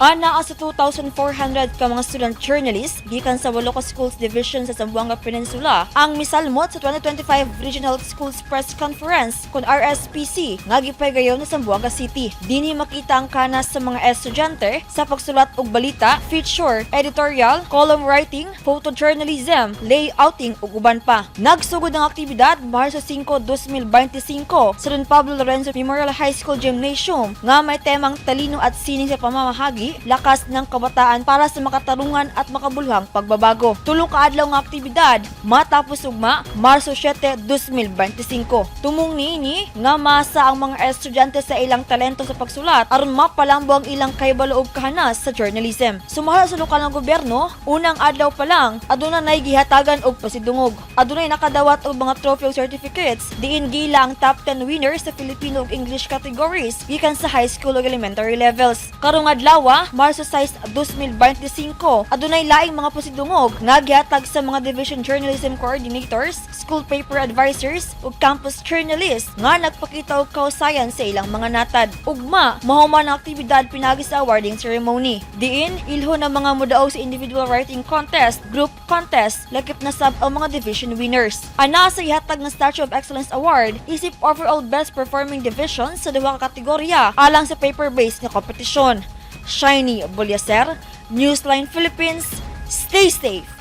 Ana sa 2,400 ka mga student journalists gikan sa 8 ka schools division sa Zamboanga Peninsula ang misalmot sa 2025 Regional Schools Press Conference kun RSPC nga gipaygayon sa Zamboanga City. Dini makita ang kanas sa mga estudyante sa pagsulat og balita, feature, editorial, column writing, photojournalism, layouting ug uban pa. Nagsugod ang aktibidad Marso 5, 2025 sa Don Pablo Lorenzo Memorial High School Gymnasium nga may temang talino at sining sa pamamahagi, lakas ng kabataan para sa makatarungan at makabuluhang pagbabago. Tulong kaadlaw nga aktibidad matapos ugma Marso 7, 2025. Tumong niini nga masa ang mga estudyante sa ilang talento sa pagsulat aron mapalambo ang ilang kahibalo ug kahanas sa journalism. Sumahal sa lokal nga gobyerno, unang adlaw pa lang aduna nay gihatagan og pasidungog. Adunay nakadawat og mga trophy ug certificates diin gila ang top 10 winners sa Filipino ug English categories gikan sa high school ug elementary levels. Karong adlaw Marso 6, 2025 adunay laing mga pasidungog nga gihatag sa mga division journalism coordinators, school paper advisors ug campus journalists nga nagpakita og kausayan sa ilang mga natad. Ugma mahuman ang aktibidad pinagi sa awarding ceremony. Diin ilho na mga mudaog sa individual writing contest, group contest, lakip na sab ang mga division winners. Ana sa ihatag ng Statue of Excellence Award isip overall best performing division sa duha ka kategorya alang sa paper-based nga kompetisyon. Shiny Bolyaser, Newsline Philippines, stay safe!